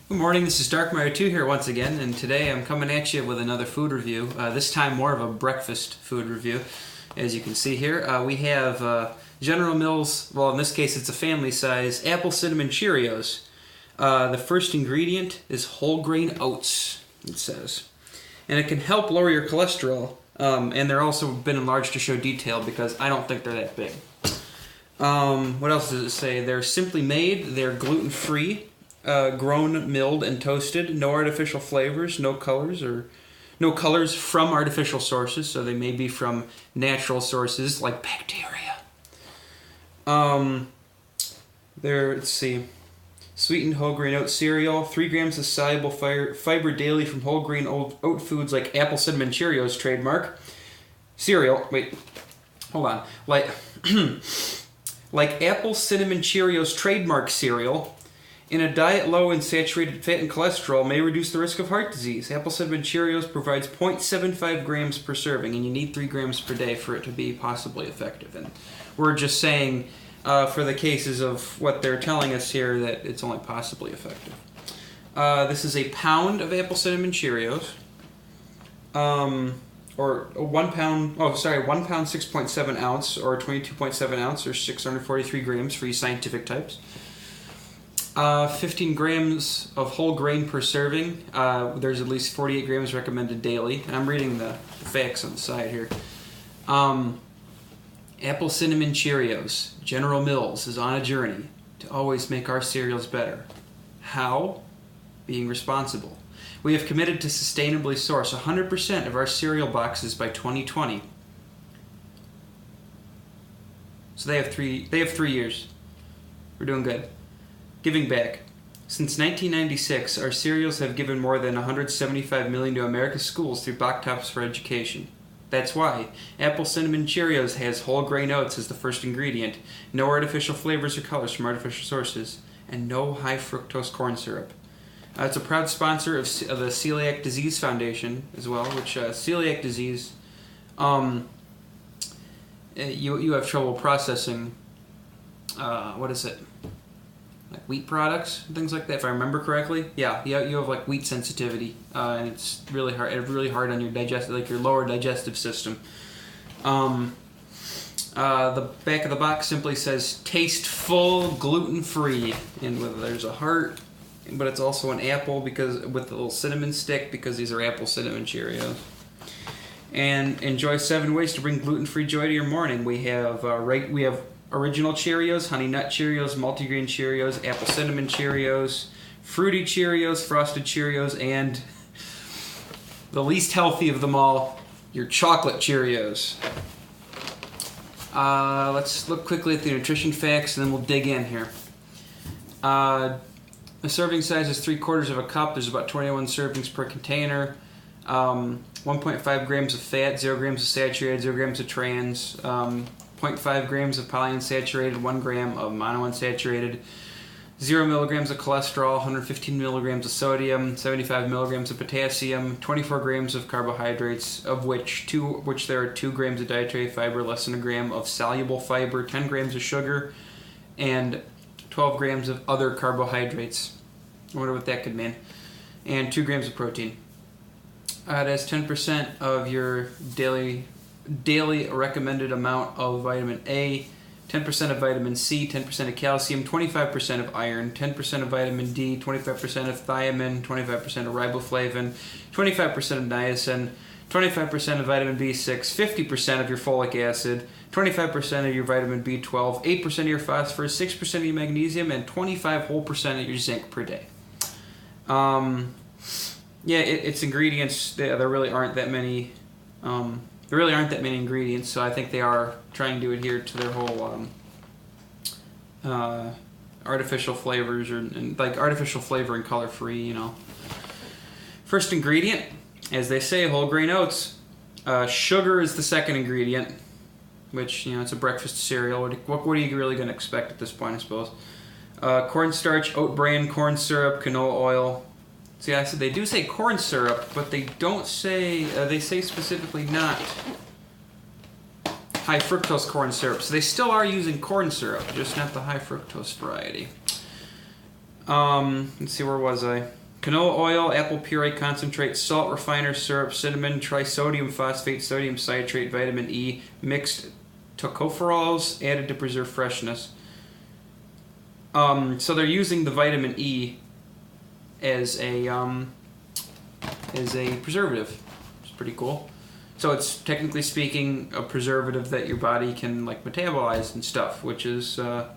Good morning, this is Darkmeyer2 here once again, and today I'm coming at you with another food review, this time more of a breakfast food review. As you can see here, we have General Mills, well in this case it's a family size, Apple Cinnamon Cheerios. The first ingredient is whole grain oats, it says. And it can help lower your cholesterol, and they're also been enlarged to show detail because I don't think they're that big. What else does it say? They're simply made, they're gluten-free. Grown, milled, and toasted. No artificial flavors, no colors from artificial sources, so they may be from natural sources like bacteria. Let's see. Sweetened whole grain oat cereal, 3 grams of soluble fiber daily from whole grain oat foods like Apple Cinnamon Cheerios trademark. Cereal, wait, hold on. Like Apple Cinnamon Cheerios trademark cereal, in a diet low in saturated fat and cholesterol may reduce the risk of heart disease. Apple Cinnamon Cheerios provides 0.75 grams per serving, and you need 3 grams per day for it to be possibly effective. And we're just saying, for the cases of what they're telling us here, that it's only possibly effective. This is a pound of Apple Cinnamon Cheerios, or 1 pound, 6.7 ounce, or 22.7 ounce, or 643 grams for you scientific types. 15 grams of whole grain per serving. There's at least 48 grams recommended daily. And I'm reading the facts on the side here. Apple Cinnamon Cheerios. General Mills is on a journey to always make our cereals better. How? Being responsible. We have committed to sustainably source 100% of our cereal boxes by 2020. So they have 3 years. We're doing good. Giving back. Since 1996, our cereals have given more than $175 million to America's schools through Box Tops for Education. That's why Apple Cinnamon Cheerios has whole grain oats as the first ingredient, no artificial flavors or colors from artificial sources, and no high fructose corn syrup. It's a proud sponsor of the Celiac Disease Foundation as well, which celiac disease, you have trouble processing, what is it? Like wheat products, things like that, if I remember correctly. Yeah, you have like wheat sensitivity, and it's really hard on your your lower digestive system. The back of the box simply says "tasteful, gluten-free," and there's a heart, but it's also an apple because with the little cinnamon stick because these are Apple Cinnamon Cheerios. And enjoy 7 ways to bring gluten-free joy to your morning. We have Original Cheerios, Honey Nut Cheerios, Multigrain Cheerios, Apple Cinnamon Cheerios, Fruity Cheerios, Frosted Cheerios, and the least healthy of them all, your Chocolate Cheerios. Let's look quickly at the nutrition facts and then we'll dig in here. The serving size is 3/4 of a cup. There's about 21 servings per container. 1.5 grams of fat, 0 grams of saturated, 0 grams of trans, 0.5 grams of polyunsaturated, 1 gram of monounsaturated, 0 milligrams of cholesterol, 115 milligrams of sodium, 75 milligrams of potassium, 24 grams of carbohydrates, of which there are 2 grams of dietary fiber, less than 1 gram of soluble fiber, 10 grams of sugar, and 12 grams of other carbohydrates. I wonder what that could mean. And 2 grams of protein. It has 10% of your daily recommended amount of vitamin A, 10% of vitamin C, 10% of calcium, 25% of iron, 10% of vitamin D, 25% of thiamine, 25% of riboflavin, 25% of niacin, 25% of vitamin B6, 50% of your folic acid, 25% of your vitamin B12, 8% of your phosphorus, 6% of your magnesium, and 25% of your zinc per day. Its ingredients, there really aren't that many. There really aren't that many ingredients, so I think they are trying to adhere to their whole artificial flavors and like artificial flavor and color-free, you know. First ingredient, as they say, whole grain oats. Sugar is the second ingredient, which, you know, it's a breakfast cereal. What are you really going to expect at this point, I suppose? Cornstarch, oat bran, corn syrup, canola oil. See, I said they do say corn syrup, but they don't say, they say specifically not high fructose corn syrup. So they still are using corn syrup, just not the high fructose variety. Let's see, where was I? Canola oil, apple puree concentrate, salt, refiner, syrup, cinnamon, trisodium phosphate, sodium citrate, vitamin E, mixed tocopherols added to preserve freshness. So they're using the vitamin E as a preservative. It's pretty cool. So it's technically speaking a preservative that your body can like metabolize and stuff, which is I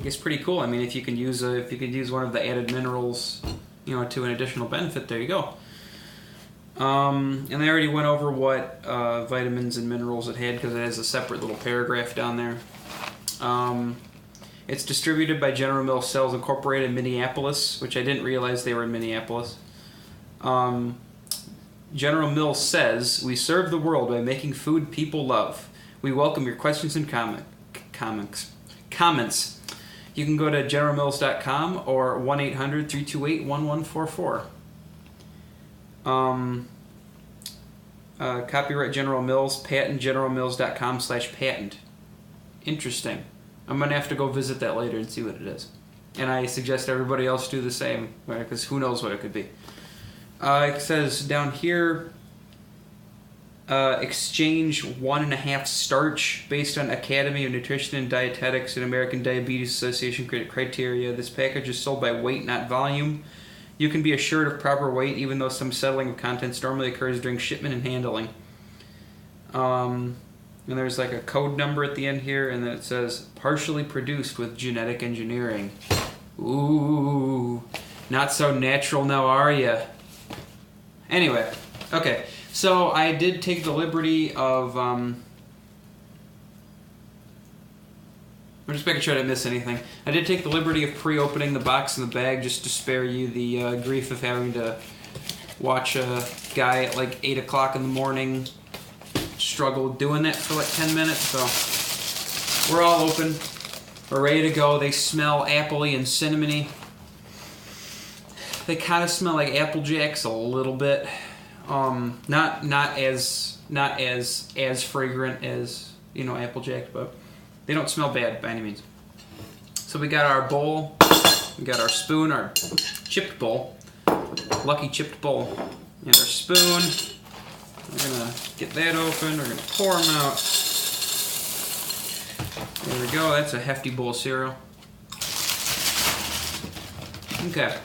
guess pretty cool. I mean, if you can use one of the added minerals, to an additional benefit, there you go. And they already went over what vitamins and minerals it had because it has a separate little paragraph down there. It's distributed by General Mills Cells Incorporated in Minneapolis, which I didn't realize they were in Minneapolis. General Mills says, "We serve the world by making food people love. We welcome your questions and comments. You can go to generalmills.com or 1-800-328-1144. Copyright General Mills, patent generalmills.com/patent. Interesting. I'm going to have to go visit that later and see what it is. And I suggest everybody else do the same, because who knows what it could be. It says down here, exchange 1.5 starch based on Academy of Nutrition and Dietetics and American Diabetes Association criteria. This package is sold by weight, not volume. You can be assured of proper weight, even though some settling of contents normally occurs during shipment and handling. And there's like a code number at the end here, and then it says, partially produced with genetic engineering. Ooh, not so natural now, are ya? Anyway, okay. So I did take the liberty of, I'm just making sure I didn't miss anything. I did take the liberty of pre-opening the box and the bag just to spare you the grief of having to watch a guy at like 8 o'clock in the morning struggle doing that for like 10 minutes. So we're all open. We're ready to go. They smell appley and cinnamony. They kind of smell like Apple Jacks a little bit. Not as fragrant as Apple Jack, but they don't smell bad by any means. So we got our bowl, we got our spoon, our chipped bowl, lucky chipped bowl, and our spoon. We're gonna get that open. We're gonna pour them out. There we go. That's a hefty bowl of cereal. Okay.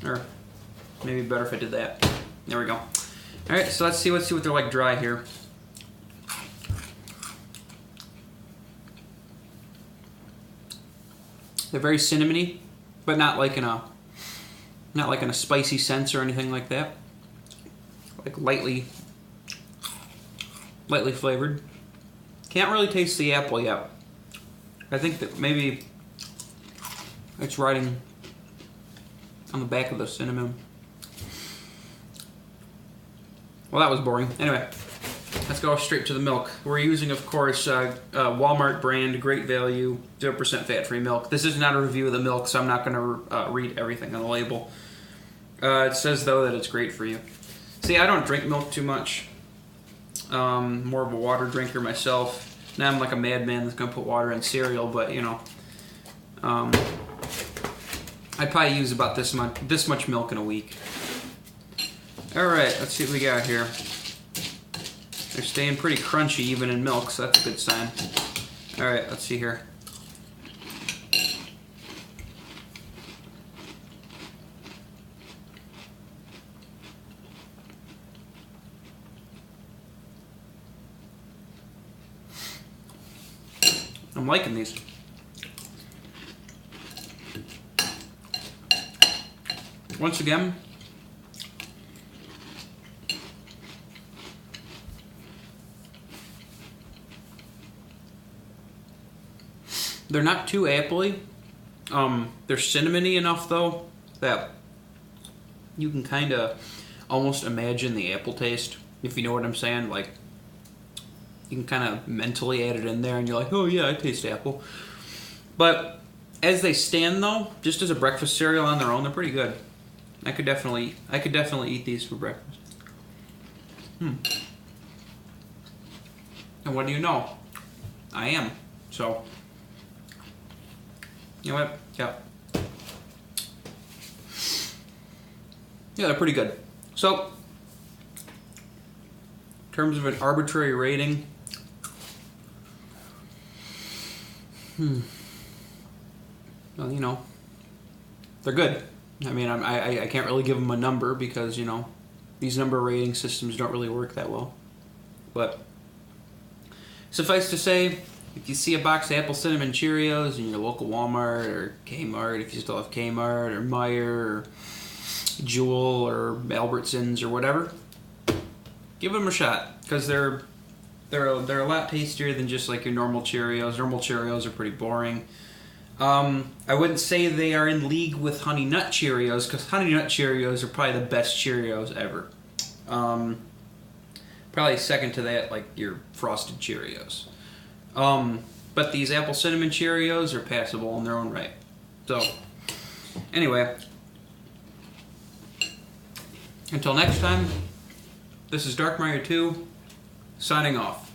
Or maybe better if I did that. There we go. Alright, so let's see what they're like dry here. They're very cinnamony, but not like in a spicy sense or anything like that. Like lightly flavored. Can't really taste the apple yet. I think that maybe it's riding on the back of the cinnamon. Well, that was boring. Anyway, let's go straight to the milk. We're using, of course, Walmart brand, great value, 0% fat-free milk. This is not a review of the milk, so I'm not going to read everything on the label. It says, though, that it's great for you. See, I don't drink milk too much. More of a water drinker myself. Now I'm like a madman that's going to put water in cereal, but, I probably use about this much milk in a week. Alright, let's see what we got here. They're staying pretty crunchy even in milk, so that's a good sign. Alright, let's see here. I'm liking these. Once again, they're not too appley. They're cinnamony enough, though, that you can kind of almost imagine the apple taste, if you know what I'm saying. Like, you can kind of mentally add it in there, and you're like, oh yeah, I taste apple. But as they stand, though, just as a breakfast cereal on their own, they're pretty good. I could definitely eat these for breakfast. And what do you know? I am. So, you know what? Yeah. Yeah, they're pretty good. So, in terms of an arbitrary rating, well, you know, they're good. I mean, I can't really give them a number because, you know, these number rating systems don't really work that well. But suffice to say, if you see a box of apple cinnamon Cheerios in your local Walmart or Kmart, if you still have Kmart or Meijer or Jewel or Albertsons or whatever, give them a shot because they're a lot tastier than just like your normal Cheerios. Normal Cheerios are pretty boring. I wouldn't say they are in league with Honey Nut Cheerios because Honey Nut Cheerios are probably the best Cheerios ever. Probably second to that, like your Frosted Cheerios. But these apple cinnamon Cheerios are passable in their own right. So, anyway, until next time, this is Dark Mario 2, signing off.